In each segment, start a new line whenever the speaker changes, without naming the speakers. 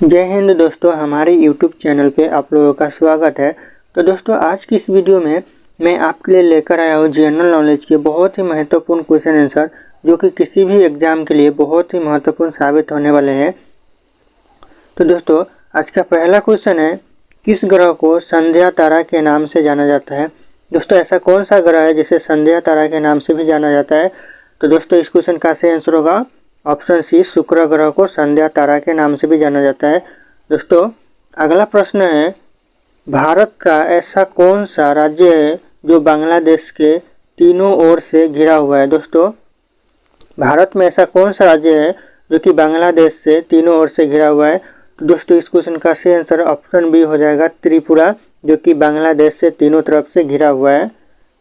जय हिंद दोस्तों, हमारे YouTube चैनल पे आप लोगों का स्वागत है। तो दोस्तों, आज की इस वीडियो में मैं आपके लिए लेकर आया हूँ जनरल नॉलेज के बहुत ही महत्वपूर्ण क्वेश्चन आंसर, जो कि किसी भी एग्जाम के लिए बहुत ही महत्वपूर्ण साबित होने वाले हैं। तो दोस्तों, आज का पहला क्वेश्चन है, किस ग्रह को संध्या तारा के नाम से जाना जाता है। दोस्तों, ऐसा कौन सा ग्रह है जिसे संध्या तारा के नाम से भी जाना जाता है। तो दोस्तों, इस क्वेश्चन का सही आंसर होगा ऑप्शन सी, शुक्र ग्रह को संध्या तारा के नाम से भी जाना जाता है। दोस्तों, अगला प्रश्न है, भारत का ऐसा कौन सा राज्य है जो बांग्लादेश के तीनों ओर से घिरा हुआ है। दोस्तों, भारत में ऐसा कौन सा राज्य है जो कि बांग्लादेश से तीनों ओर से घिरा हुआ है। तो दोस्तों, इस क्वेश्चन का सही आंसर ऑप्शन बी हो जाएगा, त्रिपुरा, जो कि बांग्लादेश से तीनों तरफ से घिरा हुआ है।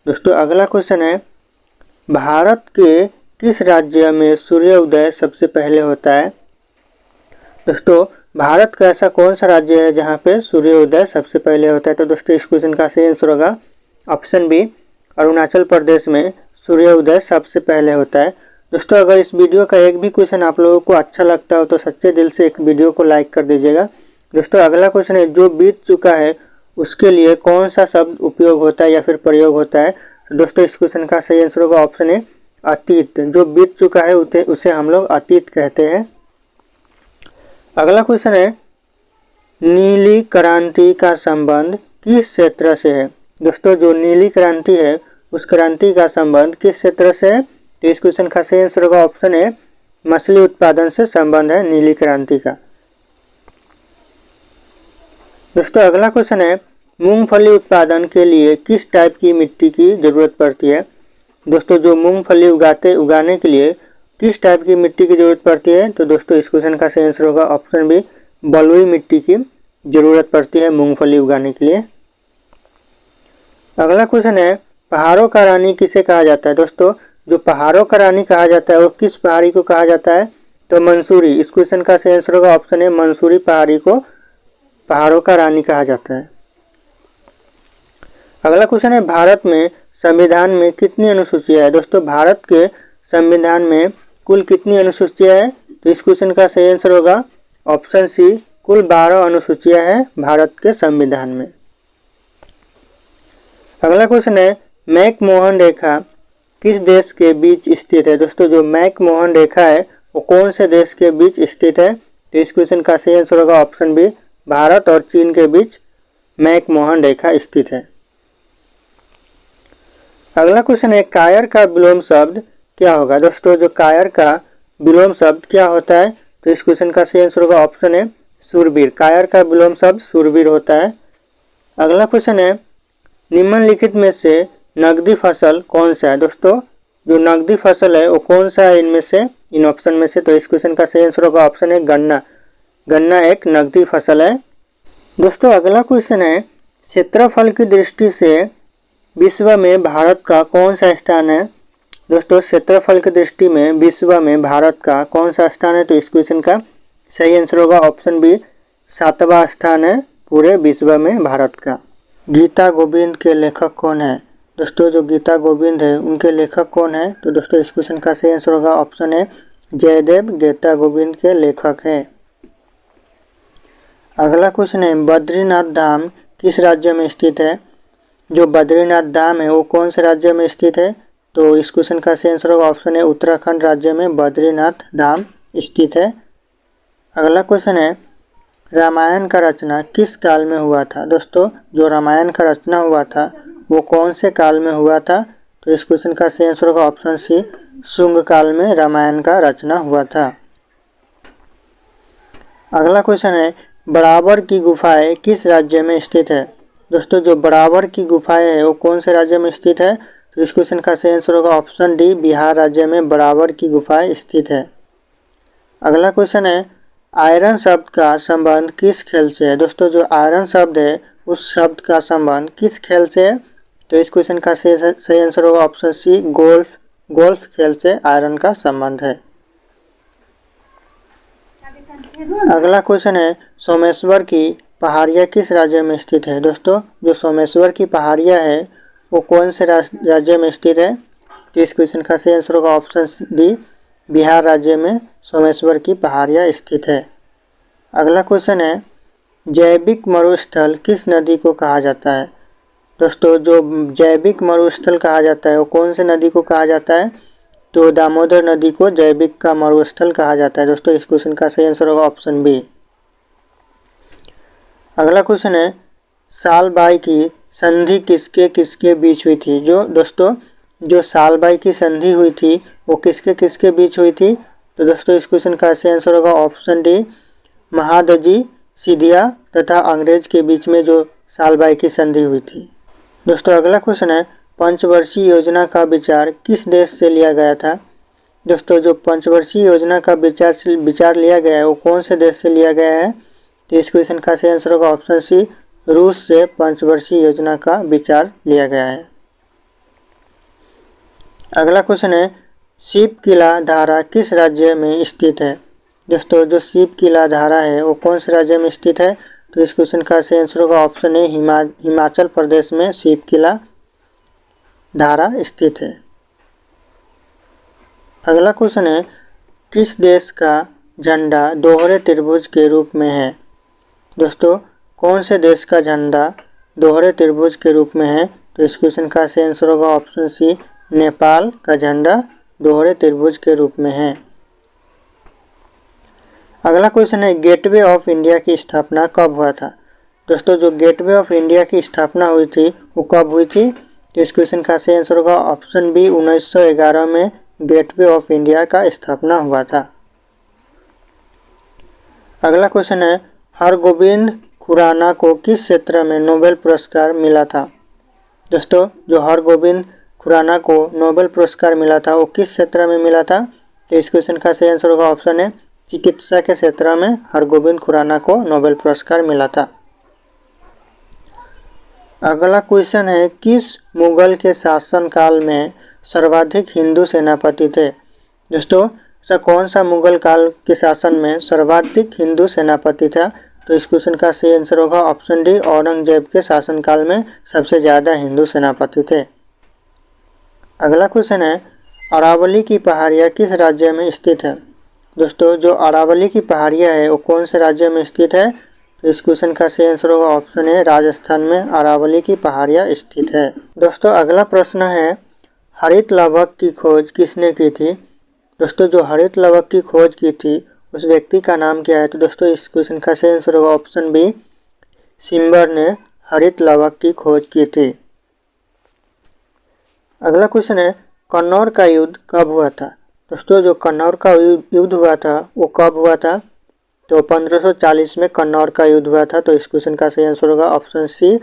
दोस्तों, अगला क्वेश्चन है, भारत के किस राज्य में सूर्योदय सबसे पहले होता है। दोस्तों, भारत का ऐसा कौन सा राज्य है जहां पे सूर्योदय सबसे पहले होता है। तो दोस्तों, इस क्वेश्चन का सही आंसर होगा ऑप्शन बी, अरुणाचल प्रदेश में सूर्योदय सबसे पहले होता है। दोस्तों, अगर इस वीडियो का एक भी क्वेश्चन आप लोगों को अच्छा लगता हो तो सच्चे दिल से एक वीडियो को लाइक कर दीजिएगा। दोस्तों, अगला क्वेश्चन है, जो बीत चुका है उसके लिए कौन सा शब्द उपयोग होता है या फिर प्रयोग होता है। तो दोस्तों, इस क्वेश्चन का सही आंसर होगा ऑप्शन ए, अतीत। जो बीत चुका है उसे हम लोग अतीत कहते हैं। अगला क्वेश्चन है, नीली क्रांति का संबंध किस क्षेत्र से है। दोस्तों, जो नीली क्रांति है उस क्रांति का संबंध किस क्षेत्र से है। तो इस क्वेश्चन का सही आंसर होगा ऑप्शन ए, मछली उत्पादन से संबंध है नीली क्रांति का। दोस्तों, अगला क्वेश्चन है, मूंगफली उत्पादन के लिए किस टाइप की मिट्टी की जरूरत पड़ती है। दोस्तों, जो मूंगफली उगाने के लिए किस टाइप की मिट्टी की जरूरत पड़ती है। तो दोस्तों, इस क्वेश्चन का सही आंसर होगा ऑप्शन बी, बलुई मिट्टी की जरूरत पड़ती है मूंगफली उगाने के लिए। अगला क्वेश्चन है, पहाड़ों का रानी किसे कहा जाता है। दोस्तों, जो पहाड़ों का रानी कहा जाता है वो किस पहाड़ी को कहा जाता है। तो मंसूरी। इस क्वेश्चन का सही आंसर होगा ऑप्शन ए, मंसूरी पहाड़ी को पहाड़ों का रानी कहा जाता है। अगला क्वेश्चन है, भारत में संविधान में कितनी अनुसूचियां है। दोस्तों, भारत के संविधान में कुल कितनी अनुसूचियां है। तो इस क्वेश्चन का सही आंसर होगा ऑप्शन सी, कुल 12 अनुसूचियां हैं भारत के संविधान में। अगला क्वेश्चन है, मैकमोहन रेखा किस देश के बीच स्थित है। दोस्तों, जो मैकमोहन रेखा है वो कौन से देश के बीच स्थित है। तो इस क्वेश्चन का सही आंसर होगा ऑप्शन बी, भारत और चीन के बीच मैकमोहन रेखा स्थित है। अगला क्वेश्चन है, कायर का विलोम शब्द क्या होगा। दोस्तों, जो कायर का विलोम शब्द क्या होता है। तो इस क्वेश्चन का सही आंसर होगा ऑप्शन है, शूरवीर। कायर का विलोम शब्द शूरवीर होता है। अगला क्वेश्चन है, निम्नलिखित में से नकदी फसल कौन सा है। दोस्तों, जो नकदी फसल है वो कौन सा है इनमें से, इन ऑप्शन में से। तो इस क्वेश्चन का सही आंसर होगा ऑप्शन है, गन्ना। गन्ना एक नकदी फसल है। दोस्तों, अगला क्वेश्चन है, क्षेत्रफल की दृष्टि से विश्व में भारत का कौन सा स्थान है। दोस्तों, क्षेत्रफल की दृष्टि में विश्व में भारत का कौन सा स्थान है। तो इस क्वेश्चन का सही आंसर होगा ऑप्शन बी, 7वां स्थान है पूरे विश्व में भारत का। गीता गोविंद के लेखक कौन है। दोस्तों, जो गीता गोविंद है उनके लेखक कौन है। तो दोस्तों, इस क्वेश्चन का सही आंसर होगा ऑप्शन ए, जयदेव गीता गोविंद के लेखक है। अगला क्वेश्चन है, बद्रीनाथ धाम किस राज्य में स्थित है। जो बद्रीनाथ धाम है वो कौन से राज्य में स्थित है। तो इस क्वेश्चन का सही आंसर होगा ऑप्शन है, उत्तराखंड राज्य में बद्रीनाथ धाम स्थित है। अगला क्वेश्चन है, रामायण का रचना किस काल में हुआ था। दोस्तों, जो रामायण का रचना हुआ था वो कौन से काल में हुआ था। तो इस क्वेश्चन का सही आंसर होगा ऑप्शन सी, शुंग काल में रामायण का रचना हुआ था। अगला क्वेश्चन है, बराबर की गुफाएं किस राज्य में स्थित है। दोस्तों, जो बराबर की गुफाएं है वो कौन से राज्य में स्थित है। तो इस क्वेश्चन का सही आंसर होगा ऑप्शन डी, बिहार राज्य में बराबर की गुफाएं स्थित है। अगला क्वेश्चन है, आयरन शब्द का संबंध किस खेल से है। दोस्तों, जो आयरन शब्द है उस शब्द का संबंध किस खेल से है। तो इस क्वेश्चन का सही आंसर होगा ऑप्शन सी, गोल्फ खेल से आयरन का संबंध है। अगला क्वेश्चन है, सोमेश्वर की पहाड़ियाँ किस राज्य में स्थित है। दोस्तों, जो सोमेश्वर की पहाड़ियाँ है वो कौन से राज्य में स्थित है। तो इस क्वेश्चन का सही आंसर होगा ऑप्शन डी, बिहार राज्य में सोमेश्वर की पहाड़ियाँ स्थित है। अगला क्वेश्चन है, जैविक मरुस्थल किस नदी को कहा जाता है? दोस्तों जो जैविक मरुस्थल कहा जाता है वो कौन से नदी को कहा जाता है? तो दामोदर नदी को जैविक का मरुस्थल कहा जाता है। दोस्तों इस क्वेश्चन का सही आंसर होगा ऑप्शन बी। अगला क्वेश्चन है, सालबाई की संधि किसके किसके बीच हुई थी? दोस्तों जो सालबाई की संधि हुई थी वो किसके किसके बीच हुई थी? तो दोस्तों इस क्वेश्चन का सही आंसर होगा ऑप्शन डी, महादजी, सिंधिया तथा अंग्रेज के बीच में जो सालबाई की संधि हुई थी। दोस्तों अगला क्वेश्चन है, पंचवर्षीय योजना का विचार किस देश से लिया गया था? दोस्तों जो पंचवर्षीय योजना का विचार लिया गया है वो कौन से देश से लिया गया है? तो इस क्वेश्चन का सही आंसर होगा ऑप्शन सी, रूस से पंचवर्षीय योजना का विचार लिया गया है। अगला क्वेश्चन है, शिवकिला धारा किस राज्य में स्थित है? दोस्तों जो शिवकिला धारा है वो कौन से राज्य में स्थित है? तो इस क्वेश्चन का सही आंसर होगा ऑप्शन ए, हिमाचल प्रदेश में शिवकिला धारा स्थित है। अगला क्वेश्चन है, किस देश का झंडा दोहरे त्रिभुज के रूप में है? दोस्तों कौन से देश का झंडा दोहरे त्रिभुज के रूप में है? तो इस क्वेश्चन का सही आंसर होगा ऑप्शन सी, नेपाल का झंडा दोहरे त्रिभुज के रूप में है। अगला क्वेश्चन है, गेटवे ऑफ इंडिया की स्थापना कब हुआ था? दोस्तों जो गेटवे ऑफ इंडिया की स्थापना हुई थी वो कब हुई थी? तो इस क्वेश्चन का सही आंसर होगा ऑप्शन बी, 1911 में गेटवे ऑफ इंडिया का स्थापना हुआ था। अगला क्वेश्चन है, हरगोविंद खुराना को किस क्षेत्र में नोबेल पुरस्कार मिला था? दोस्तों जो हरगोविंद खुराना को नोबेल पुरस्कार मिला था वो किस क्षेत्र में मिला था? तो इस क्वेश्चन का सही आंसर होगा ऑप्शन है, चिकित्सा के क्षेत्र में हरगोविंद खुराना को नोबेल पुरस्कार मिला था। अगला क्वेश्चन है, किस मुगल के शासनकाल में सर्वाधिक हिंदू सेनापति थे? दोस्तों ऐसा कौन सा मुगल काल के शासन में सर्वाधिक हिंदू सेनापति था? तो इस क्वेश्चन का सही आंसर होगा ऑप्शन डी, औरंगजेब के शासनकाल में सबसे ज़्यादा हिंदू सेनापति थे। अगला क्वेश्चन है, अरावली की पहाड़ियाँ किस राज्य में स्थित है? दोस्तों जो अरावली की पहाड़ियाँ है वो कौन से राज्य में स्थित है? तो इस क्वेश्चन का सही आंसर होगा ऑप्शन ए, राजस्थान में अरावली की पहाड़ियाँ स्थित है। दोस्तों अगला प्रश्न है, हरित लवक की खोज किसने की थी? दोस्तों जो हरित लवक की खोज की थी उस व्यक्ति का नाम क्या है? तो दोस्तों इस क्वेश्चन का सही आंसर होगा ऑप्शन बी, सिम्बर ने हरित लवक की खोज की थी। अगला क्वेश्चन है, कन्नौर का युद्ध कब हुआ था? दोस्तों जो कन्नौर का युद्ध हुआ था वो कब हुआ था? तो 1540 में कन्नौर का युद्ध हुआ था। तो इस क्वेश्चन का सही आंसर होगा ऑप्शन सी।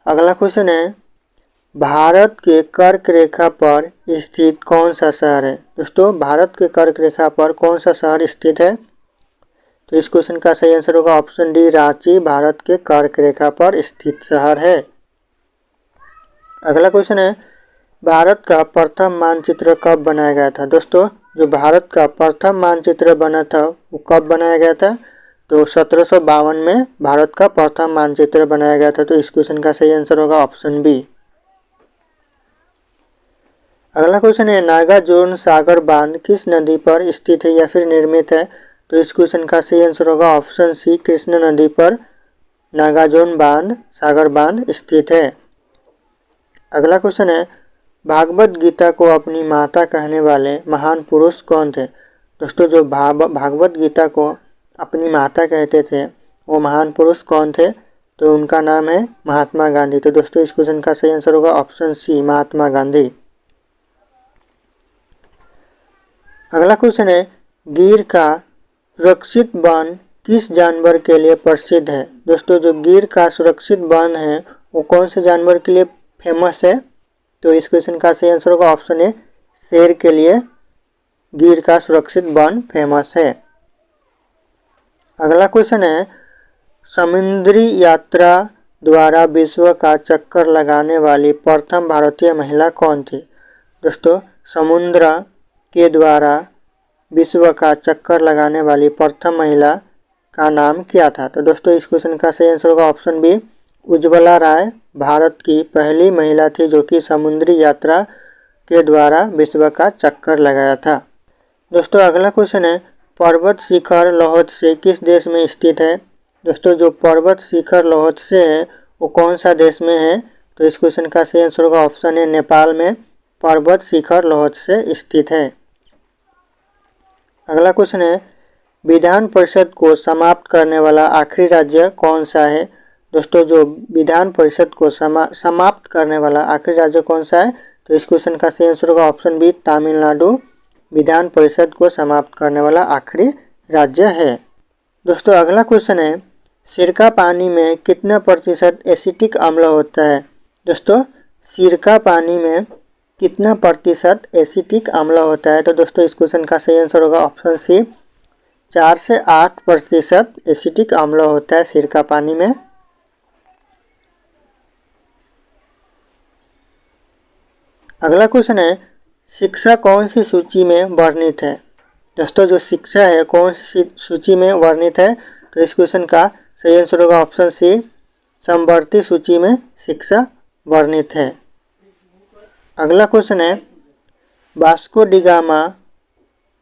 अगला क्वेश्चन है, भारत के कर्क रेखा पर स्थित कौन सा शहर है? दोस्तों भारत के कर्क रेखा पर कौन सा शहर स्थित है? तो इस क्वेश्चन का सही आंसर होगा ऑप्शन डी, रांची भारत के कर्क रेखा पर स्थित शहर है। अगला क्वेश्चन है, भारत का प्रथम मानचित्र कब बनाया गया था? दोस्तों जो भारत का प्रथम मानचित्र बना था वो कब बनाया गया था? तो 1752 में भारत का प्रथम मानचित्र बनाया गया था। तो इस क्वेश्चन का सही आंसर होगा ऑप्शन बी। अगला क्वेश्चन है, नागार्जुन सागर बांध किस नदी पर स्थित है या फिर निर्मित है? तो इस क्वेश्चन का सही आंसर होगा ऑप्शन सी, कृष्ण नदी पर नागार्जुन बांध सागर बांध स्थित है। अगला क्वेश्चन है, भागवत गीता को अपनी माता कहने वाले महान पुरुष कौन थे? दोस्तों जो भागवत गीता को अपनी माता कहते थे वो महान पुरुष कौन थे? तो उनका नाम है महात्मा गांधी। तो दोस्तों इस क्वेश्चन का सही आंसर होगा ऑप्शन सी, महात्मा गांधी। अगला क्वेश्चन है, गिर का सुरक्षित वन किस जानवर के लिए प्रसिद्ध है? दोस्तों जो गिर का सुरक्षित वन है वो कौन से जानवर के लिए फेमस है? तो इस क्वेश्चन का सही आंसर होगा ऑप्शन ए, शेर के लिए गिर का सुरक्षित वन फेमस है। अगला क्वेश्चन है, समुद्री यात्रा द्वारा विश्व का चक्कर लगाने वाली प्रथम भारतीय महिला कौन थी? दोस्तों समुद्र के द्वारा विश्व का चक्कर लगाने वाली प्रथम महिला का नाम क्या था? तो दोस्तों इस क्वेश्चन का सही आंसर होगा ऑप्शन बी, उज्ज्वला राय भारत की पहली महिला थी जो कि समुद्री यात्रा के द्वारा विश्व का चक्कर लगाया था। दोस्तों अगला क्वेश्चन है, पर्वत शिखर लहोत्से किस देश में स्थित है? दोस्तों जो पर्वत शिखर लहोत्से है वो कौन सा देश में है? तो इस क्वेश्चन का सही आंसर होगा ऑप्शन है नेपाल में पर्वत शिखर लहोत्से स्थित है। अगला क्वेश्चन है विधान परिषद को समाप्त करने वाला आखिरी राज्य कौन सा है? दोस्तों जो विधान परिषद को समाप्त करने वाला आखिरी राज्य कौन सा है? तो इस क्वेश्चन का सही आंसर होगा ऑप्शन बी तमिलनाडु विधान परिषद को समाप्त करने वाला आखिरी राज्य है। दोस्तों अगला क्वेश्चन है सिरका पानी में कितना प्रतिशत एसिटिक अम्ल होता है? दोस्तों सिरका पानी में कितना प्रतिशत एसिटिक अम्ल होता है? तो दोस्तों इस क्वेश्चन का सही आंसर होगा ऑप्शन सी 4 से 8% एसिटिक अम्ल होता है सिरका पानी में। अगला क्वेश्चन है शिक्षा कौन सी सूची में वर्णित है? दोस्तों जो शिक्षा है कौन सी सूची में वर्णित है? तो इस क्वेश्चन का सही आंसर होगा ऑप्शन सी समवर्ती सूची में शिक्षा वर्णित है। अगला क्वेश्चन है वास्को डी गामा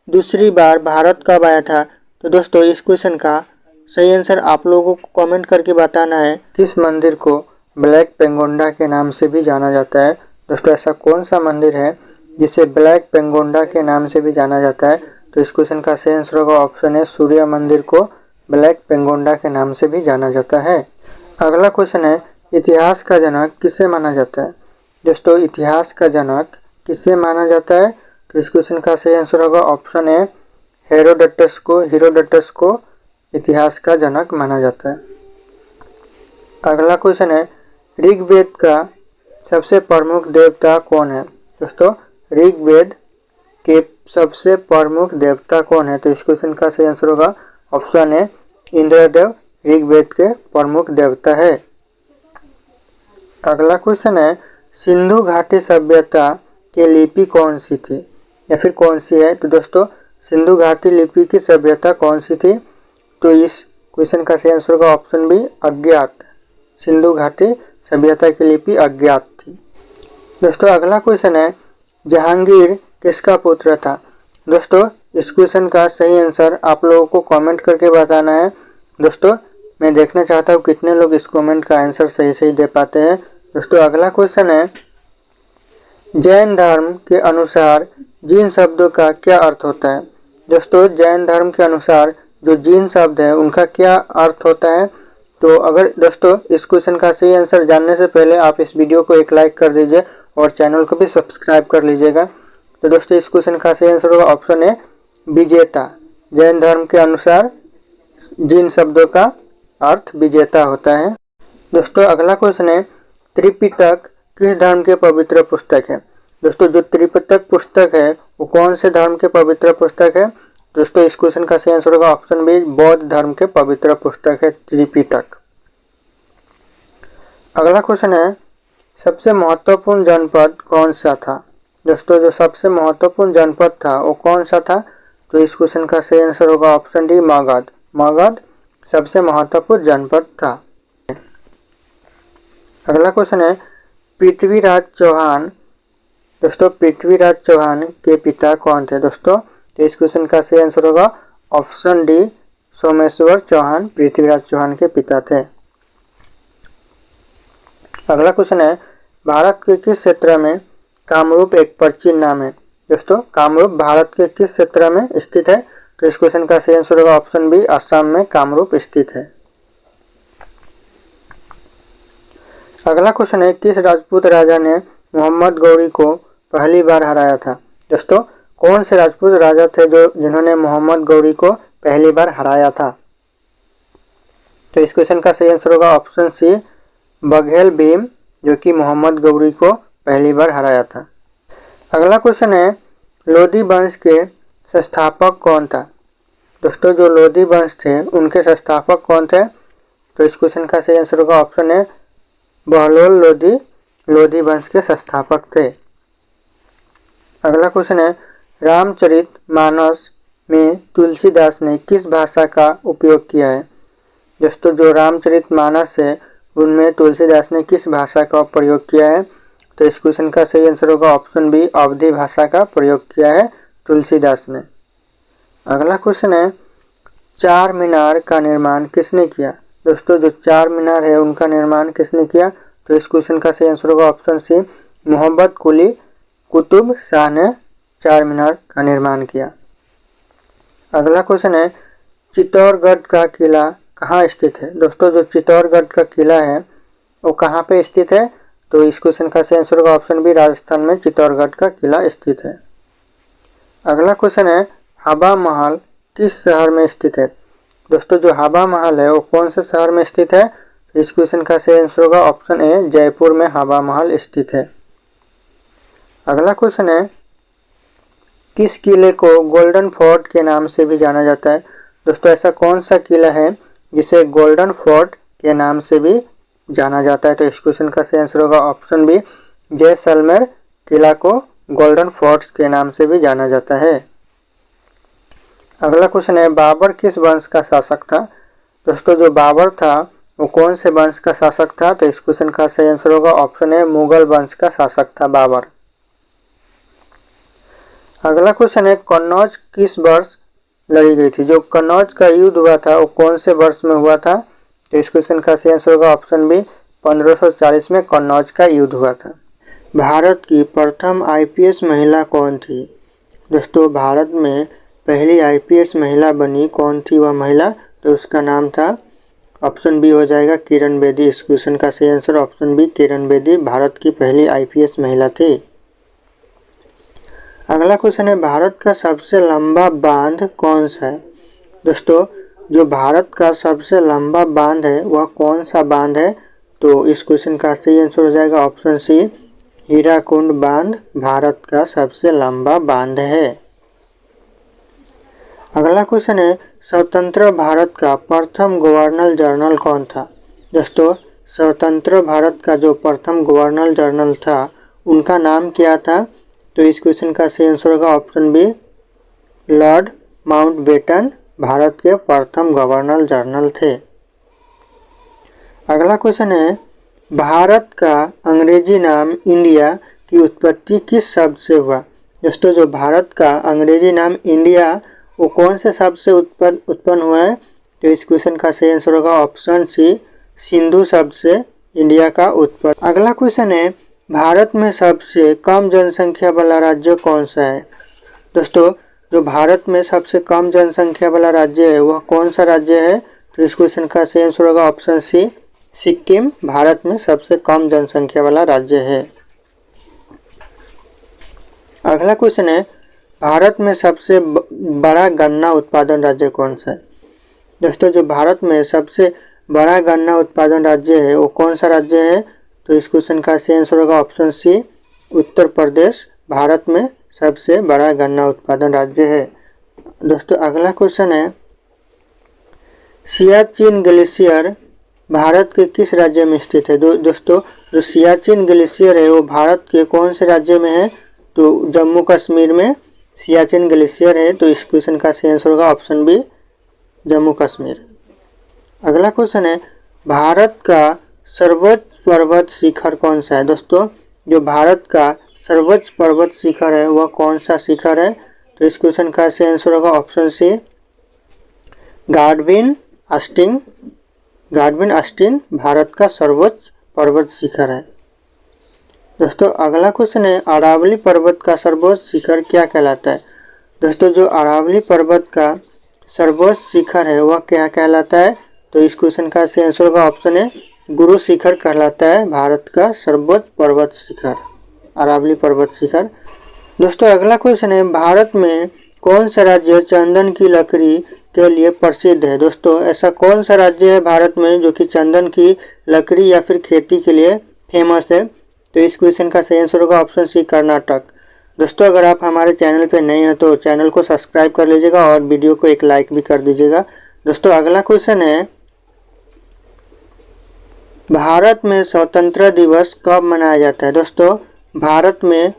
दूसरी बार भारत कब आया था? तो दोस्तों इस क्वेश्चन का सही आंसर आप लोगों को कमेंट करके बताना है। किस मंदिर को ब्लैक पेंगोंडा के नाम से भी जाना जाता है? दोस्तों ऐसा कौन सा मंदिर है जिसे ब्लैक पेंगोंडा के नाम से भी जाना जाता है? तो इस क्वेश्चन का सही आंसर होगा ऑप्शन है सूर्य मंदिर को ब्लैक पेंगोंडा के नाम से भी जाना जाता है। अगला क्वेश्चन है इतिहास का जनक किसे माना जाता है? दोस्तों इतिहास का जनक किसे माना जाता है? तो इस क्वेश्चन का सही आंसर होगा ऑप्शन है हेरोडोटस को इतिहास का जनक माना जाता है। अगला क्वेश्चन है ऋग्वेद का सबसे प्रमुख देवता कौन है? दोस्तों ऋग्वेद के सबसे प्रमुख देवता कौन है? तो इस क्वेश्चन का सही आंसर होगा ऑप्शन है इंद्रदेव ऋग्वेद के प्रमुख देवता है। अगला क्वेश्चन है सिंधु घाटी सभ्यता की लिपि कौन सी थी या फिर कौन सी है? तो दोस्तों सिंधु घाटी लिपि की सभ्यता कौन सी थी? तो इस क्वेश्चन का सही आंसर होगा ऑप्शन बी अज्ञात। सिंधु घाटी सभ्यता की लिपि अज्ञात थी। दोस्तों अगला क्वेश्चन है जहांगीर किसका पुत्र था? दोस्तों इस क्वेश्चन का सही आंसर आप लोगों को कमेंट करके बताना है। दोस्तों मैं देखना चाहता हूँ कितने लोग इस कमेंट का आंसर सही दे पाते हैं। दोस्तों अगला क्वेश्चन है जैन धर्म के अनुसार जीन शब्दों का क्या अर्थ होता है? दोस्तों जैन धर्म के अनुसार जो जीन शब्द है उनका क्या अर्थ होता है? तो अगर दोस्तों इस क्वेश्चन का सही आंसर जानने से पहले आप इस वीडियो को एक लाइक कर दीजिए और चैनल को भी सब्सक्राइब कर लीजिएगा। तो दोस्तों इस क्वेश्चन का सही आंसर होगा ऑप्शन है विजेता। जैन धर्म के अनुसार जिन शब्दों का अर्थ विजेता होता है। दोस्तों अगला क्वेश्चन है त्रिपिटक किस धर्म के पवित्र पुस्तक है? दोस्तों जो त्रिपिटक पुस्तक है वो कौन से धर्म के पवित्र पुस्तक है? दोस्तों इस क्वेश्चन का सही आंसर होगा ऑप्शन बी बौद्ध धर्म के पवित्र पुस्तक है त्रिपिटक। अगला क्वेश्चन है सबसे महत्वपूर्ण जनपद कौन सा था? दोस्तों जो सबसे महत्वपूर्ण जनपद था वो कौन सा था? तो इस क्वेश्चन का सही आंसर होगा ऑप्शन डी मगध। मगध सबसे महत्वपूर्ण जनपद था। अगला क्वेश्चन है पृथ्वीराज चौहान। दोस्तों पृथ्वीराज चौहान के पिता कौन थे? दोस्तों तो इस क्वेश्चन का सही आंसर होगा ऑप्शन डी सोमेश्वर चौहान पृथ्वीराज चौहान के पिता थे। अगला क्वेश्चन है भारत के किस क्षेत्र में कामरूप एक प्राचीन नाम है? दोस्तों कामरूप भारत के किस क्षेत्र में स्थित है? तो इस क्वेश्चन का सही आंसर होगा ऑप्शन बी असम में कामरूप स्थित है। अगला क्वेश्चन है किस राजपूत राजा ने मोहम्मद गौरी को पहली बार हराया था? दोस्तों कौन से राजपूत राजा थे जिन्होंने मोहम्मद गौरी को पहली बार हराया था? तो इस क्वेश्चन का सही आंसर होगा ऑप्शन सी बघेल भीम जो कि मोहम्मद गौरी को पहली बार हराया था। अगला क्वेश्चन है लोधी वंश के संस्थापक कौन था? दोस्तों जो लोधी वंश थे उनके संस्थापक कौन थे? तो इस क्वेश्चन का सही आंसर होगा ऑप्शन है बहलोल लोधी लोधी वंश के संस्थापक थे। अगला क्वेश्चन है रामचरितमानस में तुलसीदास ने किस भाषा का उपयोग किया है? दोस्तों जो रामचरितमानस है उनमें तुलसीदास ने किस भाषा का प्रयोग किया है? तो इस क्वेश्चन का सही आंसर होगा ऑप्शन बी अवधी भाषा का प्रयोग किया है तुलसीदास ने। अगला क्वेश्चन है, चार मीनार का निर्माण किसने किया? दोस्तों जो चार मीनार है उनका निर्माण किसने किया? तो इस क्वेश्चन का सही आंसर होगा ऑप्शन सी, मोहम्मद कुली कुतुब शाह ने चार मीनार का निर्माण किया। अगला क्वेश्चन है, चित्तौड़गढ़ का किला कहाँ स्थित है? दोस्तों जो चित्तौड़गढ़ का किला है वो कहाँ पे स्थित है? तो इस क्वेश्चन का सही आंसर होगा ऑप्शन बी, राजस्थान में चित्तौड़गढ़ का किला स्थित है। अगला क्वेश्चन है, हवा महल किस शहर में स्थित है? दोस्तों जो हवा महल है वो कौन से शहर में स्थित है? इस क्वेश्चन का सही आंसर होगा ऑप्शन ए, जयपुर में हवा महल स्थित है। अगला क्वेश्चन है, किस किले को गोल्डन फोर्ट के नाम से भी जाना जाता है? दोस्तों ऐसा कौन सा किला है जिसे गोल्डन फोर्ट के नाम से भी जाना जाता है? तो इस क्वेश्चन का सही आंसर होगा ऑप्शन बी, जैसलमेर किला को गोल्डन फोर्ट्स के नाम से भी जाना जाता है। अगला क्वेश्चन है, बाबर किस वंश का शासक था? दोस्तों जो बाबर था वो कौन से वंश का शासक था? तो इस क्वेश्चन का सही आंसर होगा ऑप्शन ए, मुगल वंश का शासक था बाबर। अगला क्वेश्चन है, कन्नौज किस वर्ष लड़ी गई थी? जो कन्नौज का युद्ध हुआ था वो कौन से वर्ष में हुआ था? तो इस क्वेश्चन का सही आंसर होगा ऑप्शन बी, 1540 में कन्नौज का युद्ध हुआ था। भारत की प्रथम आईपीएस महिला कौन थी? दोस्तों भारत में पहली आईपीएस महिला बनी कौन थी वह महिला? तो उसका नाम था, ऑप्शन बी हो जाएगा किरण बेदी। इस क्वेश्चन का सही answer option B, Kiran Bedi Bharat की पहली आईपीएस महिला थी। अगला क्वेश्चन है, भारत का सबसे लंबा बांध कौन सा है? दोस्तों जो भारत का सबसे लंबा बांध है वह कौन सा बांध है? तो इस क्वेश्चन का सही आंसर हो जाएगा ऑप्शन सी, हीराकुंड बांध भारत का सबसे लंबा बांध है। अगला क्वेश्चन है, स्वतंत्र भारत का प्रथम गवर्नर जनरल कौन था? दोस्तों स्वतंत्र भारत का जो प्रथम गवर्नर जनरल था उनका नाम क्या था? तो इस क्वेश्चन का सही आंसर होगा option B, Lord Mountbatten Bharat के प्रथम गवर्नर जनरल थे। अगला क्वेश्चन है, भारत का अंग्रेजी नाम इंडिया की उत्पत्ति किस शब्द से हुआ? दोस्तों जो भारत का अंग्रेजी नाम इंडिया वो कौन से शब्द से उत्पन्न हुआ है? तो इस क्वेश्चन का सही आंसर होगा ऑप्शन सी, सिंधु शब्द से इंडिया का उत्पत्ति। अगला क्वेश्चन है, भारत में सबसे कम जनसंख्या वाला राज्य कौन सा है? दोस्तों जो भारत में सबसे कम जनसंख्या वाला राज्य है वह कौन सा राज्य है? तो इस क्वेश्चन का सही आंसर होगा ऑप्शन सी, सिक्किम भारत में सबसे कम जनसंख्या वाला राज्य है। अगला क्वेश्चन है, भारत में सबसे बड़ा गन्ना उत्पादन राज्य कौन सा है? दोस्तों जो भारत में सबसे बड़ा गन्ना उत्पादन राज्य है वो कौन सा राज्य है? तो इस क्वेश्चन का सही आंसर होगा ऑप्शन सी, उत्तर प्रदेश भारत में सबसे बड़ा गन्ना उत्पादन राज्य है। दोस्तों अगला क्वेश्चन है, सियाचिन ग्लेशियर भारत के किस राज्य में स्थित है? दोस्तों जो सियाचिन ग्लेशियर है वो भारत के कौन से राज्य में है? तो जम्मू कश्मीर में सियाचिन ग्लेशियर है। तो इस क्वेश्चन का सही आंसर होगा ऑप्शन बी, जम्मू कश्मीर। अगला क्वेश्चन है, भारत का सर्वोच्च पर्वत शिखर कौन सा है? दोस्तों जो भारत का सर्वोच्च पर्वत शिखर है वह कौन सा शिखर है? तो इस क्वेश्चन का सही आंसर होगा ऑप्शन सी, गार्डविन अस्टीन भारत का सर्वोच्च पर्वत शिखर है। दोस्तों अगला क्वेश्चन है, अरावली पर्वत का सर्वोच्च शिखर क्या कहलाता है? दोस्तों जो अरावली पर्वत का सर्वोच्च शिखर है वह क्या कहलाता है? तो इस क्वेश्चन का सही आंसर होगा ऑप्शन ए, गुरु शिखर कहलाता है भारत का सर्वोच्च पर्वत शिखर, अरावली पर्वत शिखर। दोस्तों अगला क्वेश्चन है, भारत में कौन सा राज्य चंदन की लकड़ी के लिए प्रसिद्ध है? दोस्तों ऐसा कौन सा राज्य है भारत में जो कि चंदन की लकड़ी या फिर खेती के लिए फेमस है? तो इस क्वेश्चन का सही आंसर होगा ऑप्शन सी, कर्नाटक। दोस्तों अगर आप हमारे चैनल पर नए हैं तो चैनल को सब्सक्राइब कर लीजिएगा और वीडियो को एक लाइक भी कर दीजिएगा। दोस्तों अगला क्वेश्चन है, भारत में स्वतंत्रता दिवस कब मनाया जाता है? दोस्तों भारत में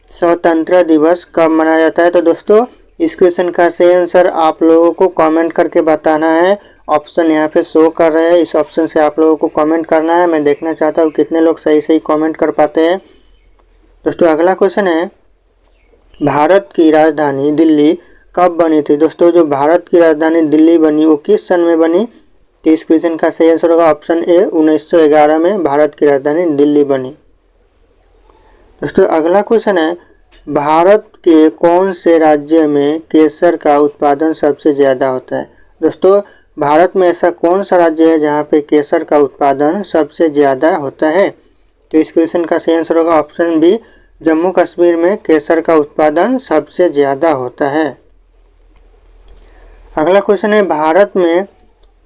स्वतंत्रता दिवस कब मनाया जाता है? तो दोस्तों इस क्वेश्चन का सही आंसर आप लोगों को कमेंट करके बताना है। ऑप्शन यहाँ पे शो कर रहे हैं, इस ऑप्शन से आप लोगों को कमेंट करना है। मैं देखना चाहता हूँ कितने लोग सही कमेंट कर पाते हैं। दोस्तों अगला क्वेश्चन है, भारत की राजधानी दिल्ली कब बनी थी? दोस्तों जो भारत की राजधानी दिल्ली बनी वो किस सन में बनी? तो इस क्वेश्चन का सही आंसर होगा ऑप्शन ए 1911 में भारत की राजधानी दिल्ली बनी। दोस्तों अगला क्वेश्चन है, भारत के कौन से राज्य में केसर का उत्पादन सबसे ज़्यादा होता है? दोस्तों भारत में ऐसा कौन सा राज्य है जहाँ पे केसर का उत्पादन सबसे ज़्यादा होता है? तो इस क्वेश्चन का सही आंसर होगा ऑप्शन बी, जम्मू कश्मीर में केसर का उत्पादन सबसे ज़्यादा होता है। अगला क्वेश्चन है, भारत में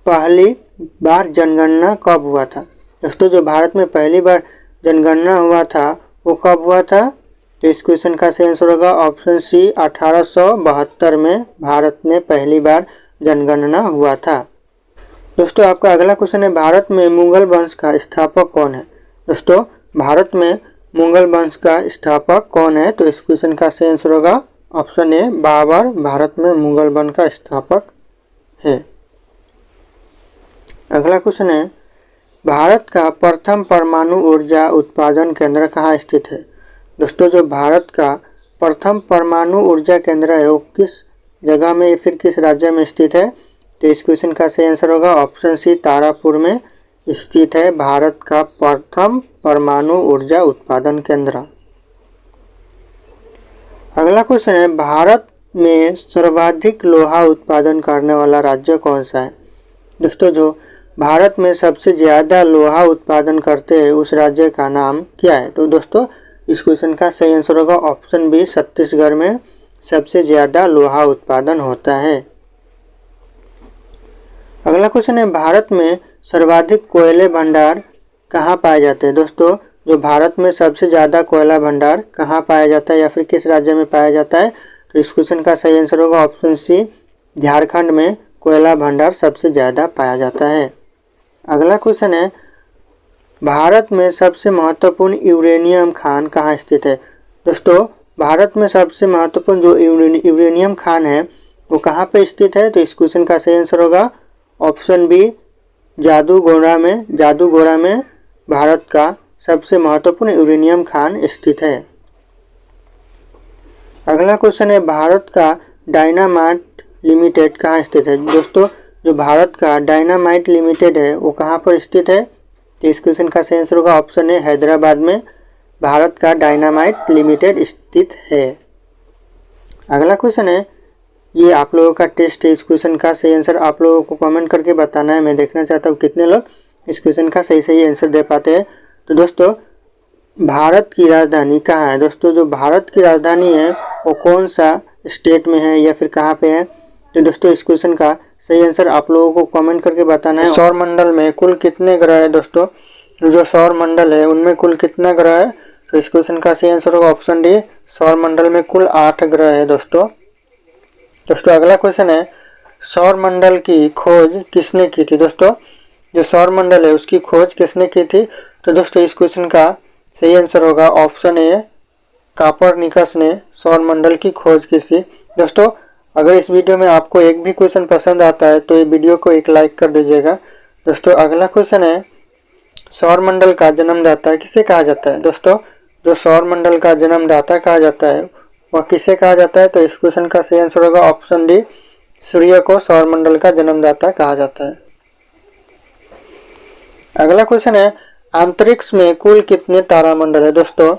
पहली बार जनगणना कब हुआ था? दोस्तों जो भारत में पहली बार जनगणना हुआ था वो कब हुआ था? तो इस क्वेश्चन का सही आंसर होगा ऑप्शन सी, 1872 में भारत में पहली बार जनगणना हुआ था। दोस्तों आपका अगला क्वेश्चन है, भारत में मुगल वंश का स्थापक कौन है? दोस्तों भारत में मुगल वंश का स्थापक कौन है? तो इस क्वेश्चन का सही आंसर होगा ऑप्शन ए, बाबर भारत में मुगल वंश का स्थापक है। अगला क्वेश्चन है, भारत का प्रथम परमाणु ऊर्जा उत्पादन केंद्र कहाँ स्थित है? दोस्तों जो भारत का प्रथम परमाणु ऊर्जा केंद्र है वो किस जगह में या फिर किस राज्य में स्थित है? तो इस क्वेश्चन का सही आंसर होगा ऑप्शन सी, तारापुर में स्थित है भारत का प्रथम परमाणु ऊर्जा उत्पादन केंद्र। अगला क्वेश्चन है, भारत में सर्वाधिक लोहा उत्पादन करने वाला राज्य कौन सा है? दोस्तों जो भारत में सबसे ज़्यादा लोहा उत्पादन करते हैं उस राज्य का नाम क्या है? तो दोस्तों इस क्वेश्चन का सही आंसर होगा ऑप्शन बी, छत्तीसगढ़ में सबसे ज़्यादा लोहा उत्पादन होता है। अगला क्वेश्चन है, भारत में सर्वाधिक कोयले भंडार कहाँ पाए जाते हैं? दोस्तों जो भारत में सबसे ज़्यादा कोयला भंडार कहाँ पाया जाता है या फिर किस राज्य में पाया जाता है? तो इस क्वेश्चन का सही आंसर होगा ऑप्शन सी, झारखंड में कोयला भंडार सबसे ज़्यादा पाया जाता है। अगला क्वेश्चन है, भारत में सबसे महत्वपूर्ण यूरेनियम खान कहाँ स्थित है? दोस्तों भारत में सबसे महत्वपूर्ण जो यूरेनियम खान है वो कहाँ पे स्थित है? तो इस क्वेश्चन का सही आंसर होगा ऑप्शन बी, जादूगोड़ा में भारत का सबसे महत्वपूर्ण यूरेनियम खान स्थित है। अगला क्वेश्चन है, भारत का डायनामाइट लिमिटेड कहाँ स्थित है? दोस्तों जो भारत का डायनामाइट लिमिटेड है वो कहाँ पर स्थित है? तो इस क्वेश्चन का सही आंसर होगा ऑप्शन ए, हैदराबाद में भारत का डायनामाइट लिमिटेड स्थित है। अगला क्वेश्चन है, ये आप लोगों का टेस्ट है, इस क्वेश्चन का सही आंसर आप लोगों को कमेंट करके बताना है। मैं देखना चाहता हूँ कितने लोग इस क्वेश्चन का सही आंसर दे पाते हैं। तो दोस्तों भारत की राजधानी कहाँ है? दोस्तों जो भारत की राजधानी है वो कौन सा स्टेट में है या फिर कहाँ पे है? तो दोस्तों इस क्वेश्चन का सही आंसर आप लोगों को कमेंट करके बताना है। सौर मंडल में कुल कितने ग्रह है? दोस्तों जो सौर मंडल है उनमें कुल कितना ग्रह है? तो इस क्वेश्चन का सही आंसर होगा ऑप्शन डी, सौर मंडल में कुल 8 ग्रह है। दोस्तों अगला क्वेश्चन है, सौर मंडल की खोज किसने की थी? दोस्तों जो सौर मंडल है उसकी खोज किसने की थी? तो दोस्तों इस क्वेश्चन का सही आंसर होगा ऑप्शन ए, कोपरनिकस ने सौर मंडल की खोज की थी। दोस्तों अगर इस वीडियो में आपको एक भी क्वेश्चन पसंद आता है तो ये वीडियो को एक लाइक कर दीजिएगा। दोस्तों अगला क्वेश्चन है, सौर मंडल का जन्मदाता किसे कहा जाता है? दोस्तों जो सौर मंडल का जन्मदाता कहा जाता है वह किसे कहा जाता है? तो इस क्वेश्चन का सही आंसर होगा ऑप्शन डी, सूर्य को सौर मंडल का जन्मदाता कहा जाता है। अगला क्वेश्चन है, अंतरिक्ष में कुल कितने तारामंडल है? दोस्तों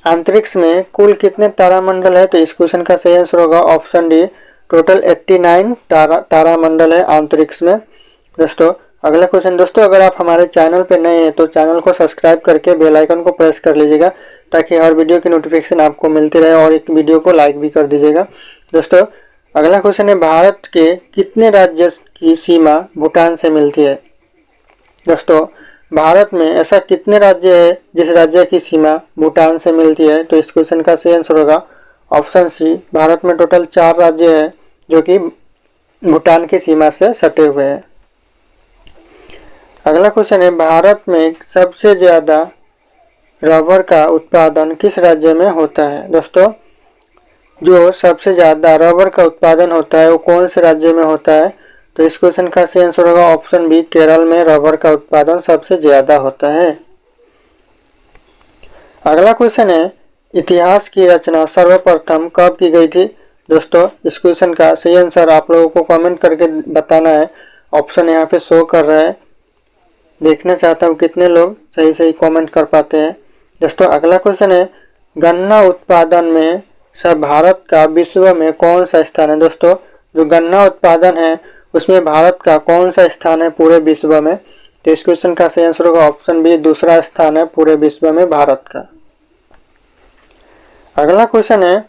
अंतरिक्ष में कुल कितने तारामंडल है? तो इस क्वेश्चन का सही आंसर होगा ऑप्शन डी, टोटल 89 तारामंडल है अंतरिक्ष में। दोस्तों अगला क्वेश्चन, दोस्तों अगर आप हमारे चैनल पे नए हैं तो चैनल को सब्सक्राइब करके बेल आइकन को प्रेस कर लीजिएगा ताकि हर वीडियो की नोटिफिकेशन आपको मिलती रहे और एक वीडियो को लाइक भी कर दीजिएगा। दोस्तों अगला क्वेश्चन है, भारत के कितने राज्य की सीमा भूटान से मिलती है? दोस्तों भारत में ऐसा कितने राज्य है जिस राज्य की सीमा भूटान से मिलती है? तो इस क्वेश्चन का सही आंसर होगा ऑप्शन सी, भारत में टोटल 4 राज्य है जो कि भूटान की सीमा से सटे हुए हैं। अगला क्वेश्चन है, भारत में सबसे ज़्यादा रबर का उत्पादन किस राज्य में होता है? दोस्तों जो सबसे ज़्यादा रबर का उत्पादन होता है वो कौन से राज्य में होता है? तो इस क्वेश्चन का सही आंसर होगा ऑप्शन बी, केरल में रबर का उत्पादन सबसे ज़्यादा होता है। अगला क्वेश्चन है, इतिहास की रचना सर्वप्रथम कब की गई थी? दोस्तों इस क्वेश्चन का सही आंसर आप लोगों को कमेंट करके बताना है। ऑप्शन यहाँ पे शो कर रहा है, देखना चाहता हूँ कितने लोग सही सही कमेंट कर पाते हैं। दोस्तों अगला क्वेश्चन है, गन्ना उत्पादन में सब भारत का विश्व में कौन सा स्थान है। दोस्तों जो गन्ना उत्पादन है उसमें भारत का कौन सा स्थान है पूरे विश्व में। तो इस क्वेश्चन का सही आंसर होगा ऑप्शन बी, दूसरा स्थान है पूरे विश्व में भारत का। अगला क्वेश्चन है,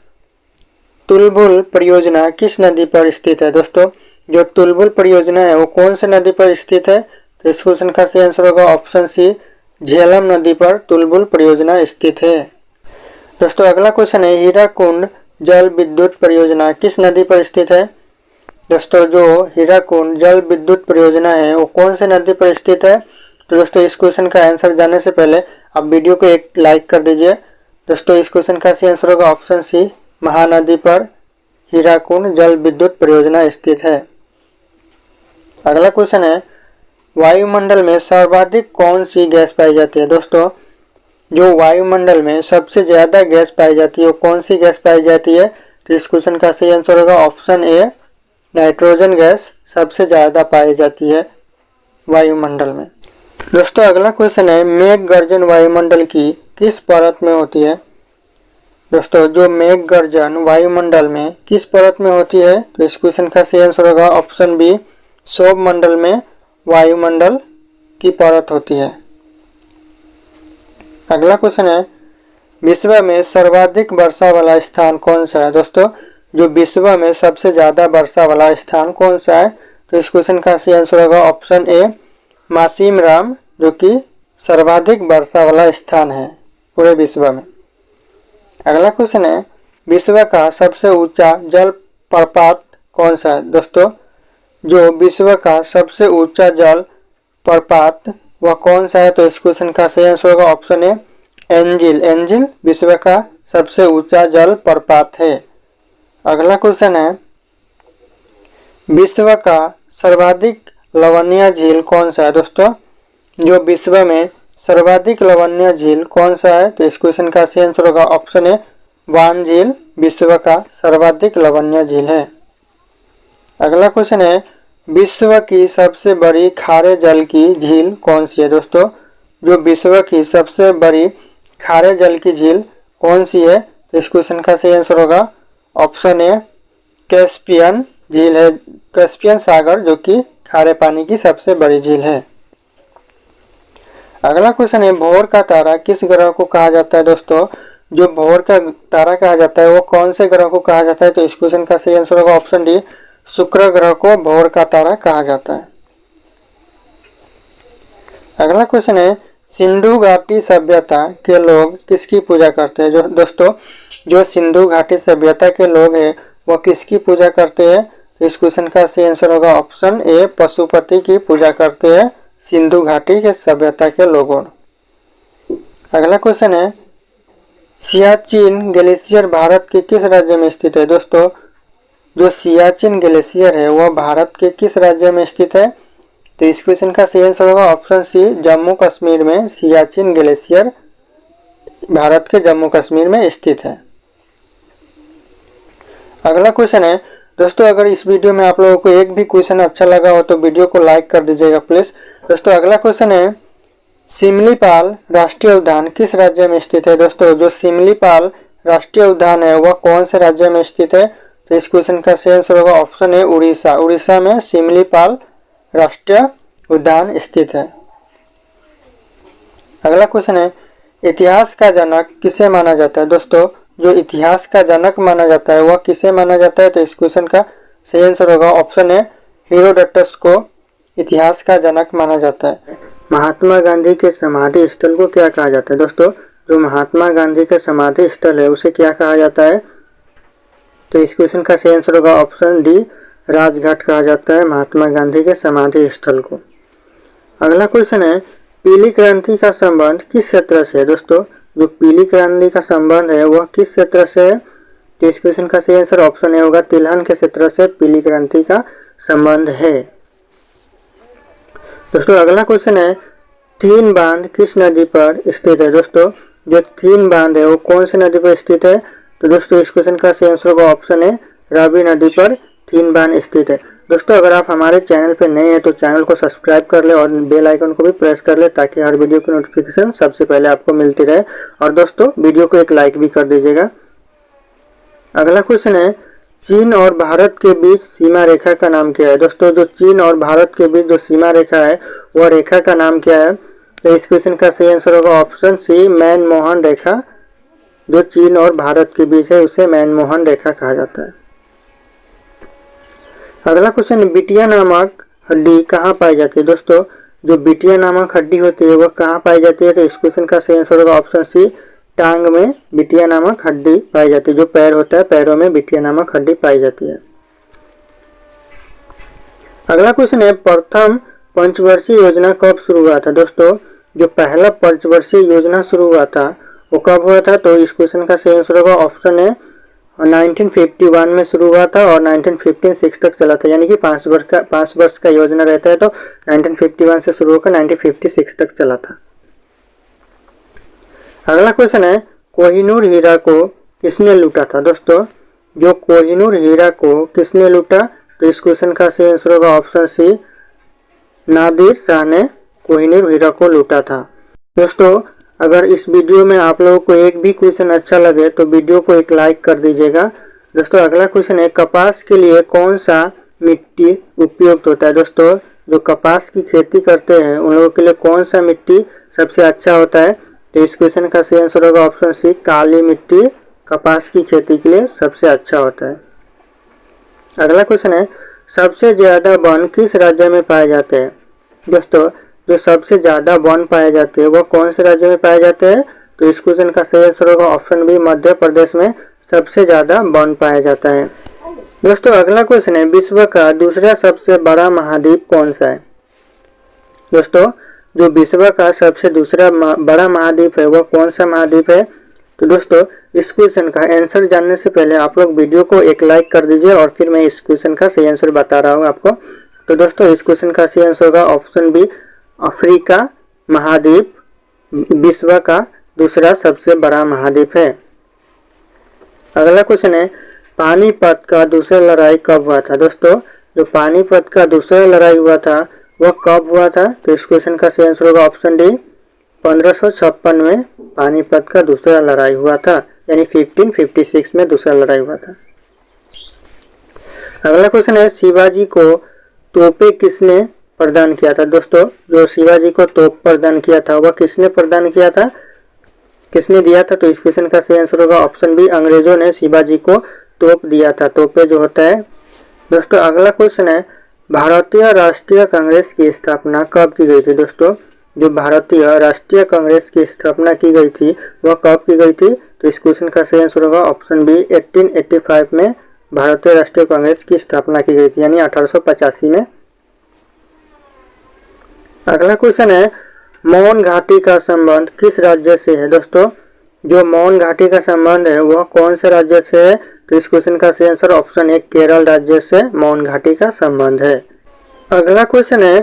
तुलबुल परियोजना किस नदी पर स्थित है। दोस्तों जो तुलबुल परियोजना है वो कौन से नदी पर स्थित है। तो इस क्वेश्चन का सही आंसर होगा ऑप्शन सी, झेलम नदी पर तुलबुल परियोजना स्थित है। दोस्तों अगला क्वेश्चन है, हीराकुंड जल विद्युत परियोजना किस नदी पर स्थित है। दोस्तों जो हीराकुंड जल विद्युत परियोजना है वो कौन से नदी पर स्थित है। तो दोस्तों इस क्वेश्चन का आंसर जानने से पहले आप वीडियो को एक लाइक कर दीजिए। दोस्तों इस क्वेश्चन का सही आंसर होगा ऑप्शन सी, महानदी पर हीराकुंड जल विद्युत परियोजना स्थित है। अगला क्वेश्चन है, वायुमंडल में सर्वाधिक कौन सी गैस पाई जाती है। दोस्तों जो वायुमंडल में सबसे ज्यादा गैस पाई जाती है वो कौन सी गैस पाई जाती है। तो इस क्वेश्चन का सही आंसर होगा ऑप्शन ए, नाइट्रोजन गैस सबसे ज्यादा पाई जाती है वायुमंडल में। दोस्तों अगला क्वेश्चन है, मेघ गर्जन वायुमंडल की किस परत में होती है। दोस्तों जो मेघ गर्जन वायुमंडल में किस परत में होती है। तो इस क्वेश्चन का सही आंसर होगा ऑप्शन बी, क्षोभ मंडल में वायुमंडल की परत होती है। अगला क्वेश्चन है, विश्व में सर्वाधिक वर्षा वाला स्थान कौन सा है। दोस्तों जो विश्व में सबसे ज्यादा वर्षा वाला स्थान कौन सा है। तो इस क्वेश्चन का सही आंसर होगा ऑप्शन ए, मासीमराम, जो कि सर्वाधिक वर्षा वाला स्थान है पूरे विश्व में। अगला क्वेश्चन है, विश्व का सबसे ऊंचा जल प्रपात कौन सा है। दोस्तों जो विश्व का सबसे ऊंचा जल प्रपात वह कौन सा है। तो इस क्वेश्चन का सही आंसर होगा ऑप्शन ए, एंजिल। एंजिल विश्व का सबसे ऊंचा जल प्रपात है। अगला क्वेश्चन है, विश्व का सर्वाधिक लवणीय झील कौन सा है। दोस्तों जो विश्व में सर्वाधिक लवणीय झील कौन सा है। तो इस क्वेश्चन का सही आंसर होगा ऑप्शन ए, वान झील विश्व का सर्वाधिक लवणीय झील है। अगला क्वेश्चन है, विश्व की सबसे बड़ी खारे जल की झील कौन सी है। दोस्तों जो विश्व की सबसे बड़ी खारे जल की झील कौन सी है। तो इस क्वेश्चन का सही आंसर होगा ऑप्शन ए, कैस्पियन झील है। कैस्पियन सागर जो कि खारे पानी की सबसे बड़ी झील है। अगला क्वेश्चन है, भोर का तारा किस ग्रह को कहा जाता है। दोस्तों जो भोर का तारा कहा जाता है वो कौन से ग्रह को कहा जाता है। तो इस क्वेश्चन का सही आंसर होगा ऑप्शन डी, शुक्र ग्रह को भोर का तारा कहा जाता है। अगला क्वेश्चन है, सिंधु घाटी सभ्यता के लोग किसकी पूजा करते हैं। जो दोस्तों जो सिंधु घाटी सभ्यता के लोग हैं वो किसकी पूजा करते हैं। तो इस क्वेश्चन का सही आंसर होगा ऑप्शन ए, पशुपति की पूजा करते हैं सिंधु घाटी के सभ्यता के लोगों। अगला क्वेश्चन है, सियाचिन ग्लेशियर भारत के किस राज्य में स्थित है। दोस्तों जो सियाचिन ग्लेशियर है वह भारत के किस राज्य में स्थित है। तो इस क्वेश्चन का सही आंसर होगा ऑप्शन सी, जम्मू कश्मीर में सियाचिन ग्लेशियर भारत के जम्मू कश्मीर में स्थित है। अगला क्वेश्चन है, दोस्तों अगर इस वीडियो में आप लोगों को एक भी क्वेश्चन अच्छा लगा हो तो वीडियो को लाइक कर दीजिएगा प्लीज। दोस्तों अगला क्वेश्चन है, सिमलीपाल राष्ट्रीय उद्यान किस राज्य में स्थित है। दोस्तों जो सिमलीपाल राष्ट्रीय उद्यान है वह कौन से राज्य में स्थित है। तो इस क्वेश्चन का सही आंसर होगा ऑप्शन ए, उड़ीसा। उड़ीसा में सिमलीपाल राष्ट्रीय उद्यान स्थित है। अगला क्वेश्चन है, इतिहास का जनक किसे माना जाता है। दोस्तों जो इतिहास का जनक माना जाता है वह किसे माना जाता है। तो इस क्वेश्चन का सही आंसर होगा ऑप्शन ए, हेरोडोटस को इतिहास का जनक माना जाता है। महात्मा गांधी के समाधि स्थल को क्या कहा जाता है। दोस्तों जो महात्मा गांधी का समाधि स्थल है उसे क्या कहा जाता है। तो इस क्वेश्चन का सही आंसर होगा ऑप्शन डी, राजघाट कहा जाता है महात्मा गांधी के समाधि स्थल को। अगला क्वेश्चन है, पीली क्रांति का संबंध किस क्षेत्र से है। दोस्तों जो पीली क्रांति का संबंध है वह किस क्षेत्र से है। तो इस क्वेश्चन का सही आंसर ऑप्शन ए होगा, तिलहन के क्षेत्र से पीली क्रांति का संबंध है। दोस्तों अगला क्वेश्चन है, थीन बांध किस नदी पर स्थित है। दोस्तों जो थीन बांध है वो कौन सी नदी पर स्थित है। तो दोस्तों इस क्वेश्चन का सही आंसर होगा ऑप्शन ए, रावी नदी पर थिनबान स्थित है। दोस्तों अगर आप हमारे चैनल पर नए हैं तो चैनल को सब्सक्राइब कर ले और बेल आइकन को भी प्रेस कर ले ताकि हर वीडियो की नोटिफिकेशन सबसे पहले आपको मिलती रहे। और दोस्तों वीडियो को एक लाइक भी कर दीजिएगा। अगला क्वेश्चन है, चीन और भारत के बीच सीमा रेखा का नाम क्या है। दोस्तों जो चीन और भारत के बीच जो सीमा रेखा है वह रेखा का नाम क्या है। तो इस क्वेश्चन का सही आंसर होगा ऑप्शन सी, मैनमोहन रेखा। जो चीन और भारत के बीच है उसे मैनमोहन रेखा कहा जाता है। अगला क्वेश्चन, बिटिया नामक हड्डी कहाँ पाई जाती है। दोस्तों जो बिटिया नामक हड्डी होती है वह कहाँ पाई जाती है। तो इस क्वेश्चन का सही आंसर होगा ऑप्शन सी, टांग में बिटिया नामक हड्डी पाई जाती है। जो पैर होता है पैरों में बिटिया नामक हड्डी पाई जाती है। अगला क्वेश्चन है, प्रथम पंचवर्षीय योजना कब शुरू हुआ था। दोस्तों जो पहला पंचवर्षीय योजना शुरू हुआ था वो कब हुआ था। तो इस क्वेश्चन का सही आंसर होगा ऑप्शन है 1951 में शुरू हुआ था और 1956 तक चला था। यानी कि 5 वर्ष का योजना रहता है तो 1951 से शुरू होकर 1956 तक चला था। अगला क्वेश्चन है, कोहिनूर हीरा को किसने लूटा था। दोस्तों जो कोहिनूर हीरा को किसने लूटा। तो इस क्वेश्चन का सही आंसर होगा ऑप्शन सी, नादिर शाह ने कोहिनूर हीरा को लूटा था। दोस्तों अगर इस वीडियो में आप लोगों को एक भी क्वेश्चन अच्छा लगे तो वीडियो को एक लाइक कर दीजिएगा। दोस्तों अगला क्वेश्चन है, कपास के लिए कौन सा मिट्टी उपयुक्त होता है। दोस्तों जो कपास की खेती करते हैं उन लोगों के लिए कौन सा मिट्टी सबसे अच्छा होता है। तो इस क्वेश्चन का सही आंसर होगा ऑप्शन सी, काली मिट्टी कपास की खेती के लिए सबसे अच्छा होता है। अगला क्वेश्चन है, सबसे ज्यादा वन किस राज्य में पाए जाते हैं। दोस्तों जो सबसे ज्यादा वन पाए जाते हैं वह कौन से राज्य में पाए जाते हैं। तो इस क्वेश्चन का सही आंसर होगा ऑप्शन बी, मध्य प्रदेश में सबसे ज्यादा वन पाया जाता है। दोस्तों अगला क्वेश्चन है, विश्व का दूसरा सबसे बड़ा महाद्वीप कौन सा है। दोस्तों जो विश्व का सबसे दूसरा बड़ा महाद्वीप है वह कौन सा महाद्वीप है। तो दोस्तों इस क्वेश्चन का आंसर जानने से पहले आप लोग वीडियो को एक लाइक कर दीजिए और फिर मैं इस क्वेश्चन का सही आंसर बता रहा हूँ आपको। तो दोस्तों इस क्वेश्चन का सही आंसर होगा ऑप्शन बी, अफ्रीका महाद्वीप विश्व का दूसरा सबसे बड़ा महाद्वीप है। अगला क्वेश्चन है, पानीपत का दूसरा लड़ाई कब हुआ था। दोस्तों जो पानीपत का दूसरा लड़ाई हुआ था वह कब हुआ था। तो इस क्वेश्चन का सही आंसर होगा ऑप्शन डी, 1556 में पानीपत का दूसरा लड़ाई हुआ था। यानी 1556 में दूसरा लड़ाई हुआ था। अगला क्वेश्चन है, शिवाजी को तोपे किसने प्रदान किया था। दोस्तों जो शिवाजी को तोप प्रदान किया था वह किसने प्रदान किया था, किसने दिया था। तो इस क्वेश्चन का सही आंसर होगा ऑप्शन बी, अंग्रेजों ने शिवाजी को तोप दिया था। तोपे जो होता है। दोस्तों अगला क्वेश्चन है, भारतीय राष्ट्रीय कांग्रेस की स्थापना कब की गई थी। दोस्तों जो भारतीय राष्ट्रीय कांग्रेस की स्थापना की गई थी वह कब की गई थी। तो इस क्वेश्चन का सही आंसर होगा ऑप्शन बी, 1885 में भारतीय राष्ट्रीय कांग्रेस की स्थापना की गई थी। यानी 1885 में। अगला क्वेश्चन है, मौन घाटी का संबंध किस राज्य से है। दोस्तों जो मौन घाटी का संबंध है वह कौन से राज्य से है। तो इस क्वेश्चन का सही आंसर ऑप्शन ए, केरल राज्य से मौन घाटी का संबंध है। अगला क्वेश्चन है,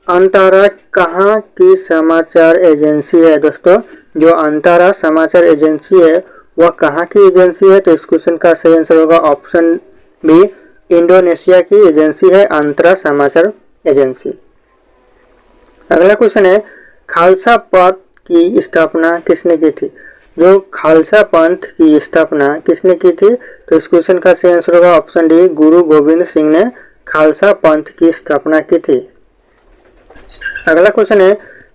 अंतारा कहाँ की समाचार एजेंसी है। दोस्तों जो अंतारा समाचार एजेंसी है वह कहाँ की एजेंसी है। तो इस क्वेश्चन का सही आंसर होगा ऑप्शन बी, इंडोनेशिया की एजेंसी है अंतरा समाचार एजेंसी। अगला क्वेश्चन है, खालसा पंथ की स्थापना किसने की थी। जो खालसा पंथ की स्थापना किसने की थी। तो इस क्वेश्चन का सही आंसर होगा ऑप्शन डी, गुरु गोविंद सिंह ने खालसा पंथ की स्थापना की थी। अगला क्वेश्चन है,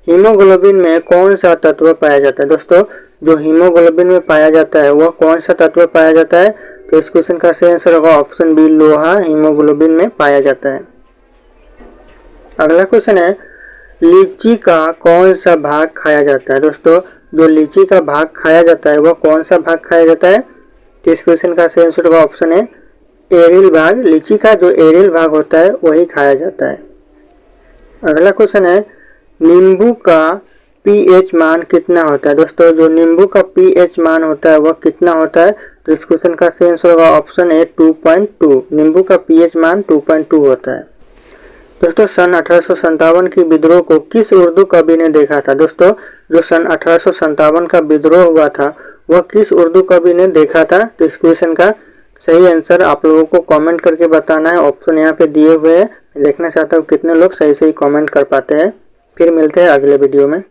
हीमोग्लोबिन में कौन सा तत्व पाया जाता है। दोस्तों जो हीमोग्लोबिन में पाया जाता है वह कौन सा तत्व पाया जाता है। तो इस क्वेश्चन का सही आंसर होगा ऑप्शन बी, लोहा हीमोग्लोबिन में पाया जाता है। अगला क्वेश्चन है, लीची का कौन सा भाग खाया जाता है। दोस्तों जो लीची का भाग खाया जाता है वह कौन सा भाग खाया जाता है। तो इस क्वेश्चन का सही आंसर होगा ऑप्शन है, एरिल भाग। लीची का जो एरिल भाग होता है वही खाया जाता है। अगला क्वेश्चन है, नींबू का पीएच मान कितना होता है। दोस्तों जो नींबू का पीएच मान होता है वह कितना होता है। तो इस क्वेश्चन का सही आंसर होगा ऑप्शन ए, 2.2। नींबू का पीएच मान 2.2 होता है। दोस्तों सन 1857 की विद्रोह को किस उर्दू कवि ने देखा था। दोस्तों जो सन 1857 का विद्रोह हुआ था वह किस उर्दू कवि ने देखा था। तो इस क्वेश्चन का सही आंसर आप लोगों को कमेंट करके बताना है। ऑप्शन यहाँ पे दिए हुए हैं, मैं देखना चाहता हूँ कितने लोग सही सही कमेंट कर पाते हैं। फिर मिलते हैं अगले वीडियो में।